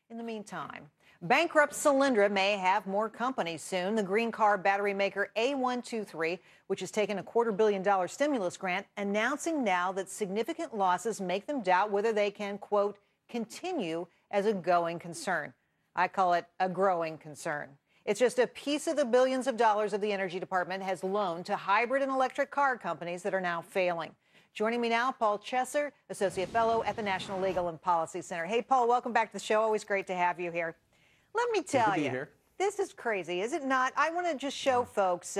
In the meantime, bankrupt Solyndra may have more companies soon. The green car battery maker A123, which has taken a $250 million stimulus grant, announcing now that significant losses make them doubt whether they can, quote, continue as a going concern. I call it a growing concern. It's just a piece of the billions of dollars of the Energy Department has loaned to hybrid and electric car companies that are now failing. Joining me now, Paul Chesser, Associate Fellow at the National Legal and Policy Center. Hey, Paul, welcome back to the show. Always great to have you here. Let me tell you, this is crazy, is it not? I want to just show folks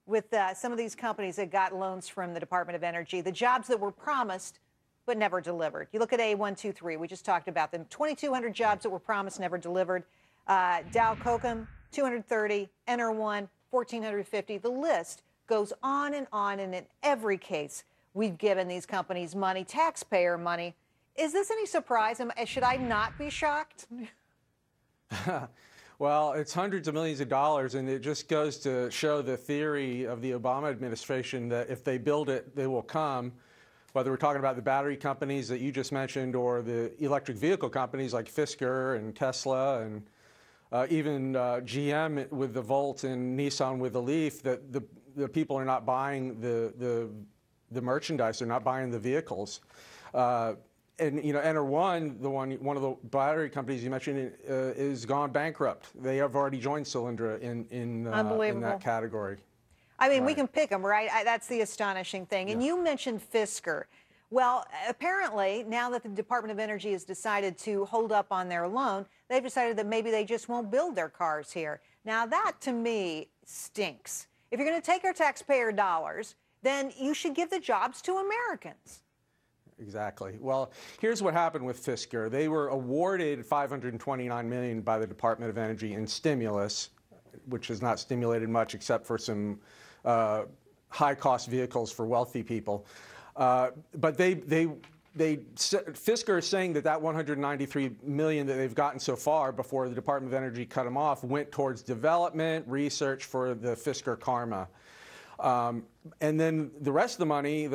with some of these companies that got loans from the Department of Energy, the jobs that were promised but never delivered. You look at A123, we just talked about them. 2,200 jobs that were promised, never delivered. Dow Kokum, 230, Enter1, 1,450. The list goes on, and in every case, we've given these companies money, taxpayer money. Is this any surprise? Should I not be shocked? Well, it's hundreds of millions of dollars, and it just goes to show the theory of the Obama administration that if they build it, they will come. Whether we're talking about the battery companies that you just mentioned or the electric vehicle companies like Fisker and Tesla and even GM with the Volt and Nissan with the Leaf, that the people are not buying the merchandise, they're not buying the vehicles. And you know, Enter1, one of the battery companies you mentioned, is gone bankrupt. They have already joined Solyndra in that category. I mean, we can pick them, right? That's the astonishing thing. And you mentioned Fisker. Well, apparently, now that the Department of Energy has decided to hold up on their loan, they've decided that maybe they just won't build their cars here. Now, that, to me, stinks. If you're going to take our taxpayer dollars, then you should give the jobs to Americans. Exactly. Well, here's what happened with Fisker. They were awarded $529 million by the Department of Energy in stimulus, which has not stimulated much except for some high-cost vehicles for wealthy people. But Fisker is saying that $193 million that they've gotten so far before the Department of Energy cut them off went towards development, research for the Fisker Karma. And then the rest of the money,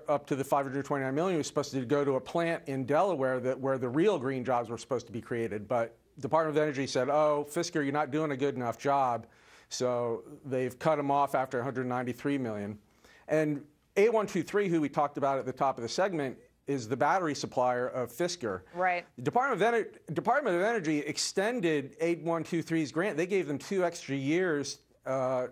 up to the $529 million, was supposed to go to a plant in Delaware where the real green jobs were supposed to be created. But the Department of Energy said, oh, Fisker, you're not doing a good enough job. So they've cut them off after $193 million. And A123, who we talked about at the top of the segment, is the battery supplier of Fisker. Right. The Department of Energy extended A123's grant. They gave them 2 extra years to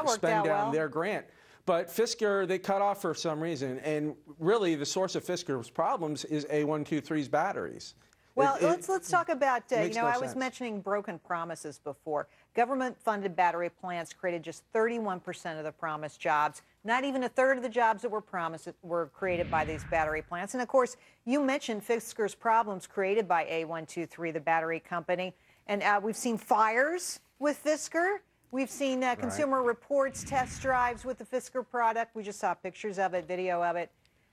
spend down their grant. But Fisker, they cut off for some reason. And really, the source of Fisker's problems is A123's batteries. Well, let's talk about, you know, I was mentioning broken promises before. Government-funded battery plants created just 31% of the promised jobs. Not even a third of the jobs that were promised were created by these battery plants. And, of course, you mentioned Fisker's problems created by A123, the battery company. And we've seen fires with Fisker. We've seen Consumer Reports test drives with the Fisker product. We just saw pictures of it, video of it.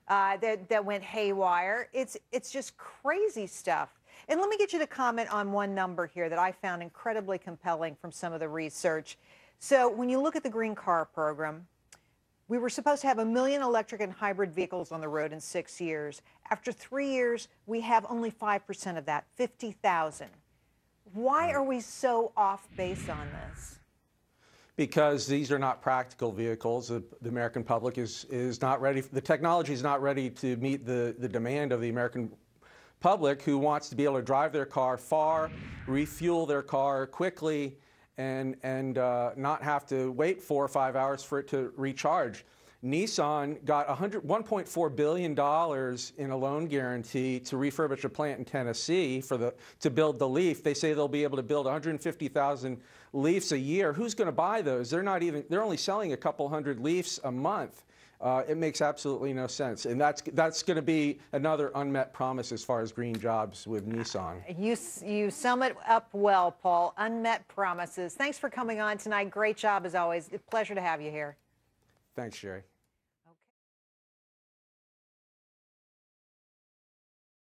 That went haywire. It's just crazy stuff. And let me get you to comment on one number here that I found incredibly compelling from some of the research. So when you look at the Green Car Program, we were supposed to have 1 million electric and hybrid vehicles on the road in 6 years. After 3 years, we have only 5% of that, 50,000. Why are we so off base on this? Because these are not practical vehicles. The American public is not ready. The technology is not ready to meet the demand of the American public, who wants to be able to drive their car far, refuel their car quickly, and not have to wait 4 or 5 hours for it to recharge. Nissan got $1.4 billion in a loan guarantee to refurbish a plant in Tennessee to build the Leaf. They say they'll be able to build 150,000 Leafs a year. Who's going to buy those? They're only selling a couple hundred Leafs a month. It makes absolutely no sense. And that's going to be another unmet promise as far as green jobs with Nissan. You sum it up well, Paul. Unmet promises. Thanks for coming on tonight. Great job as always. Pleasure to have you here. Thanks, Sherry.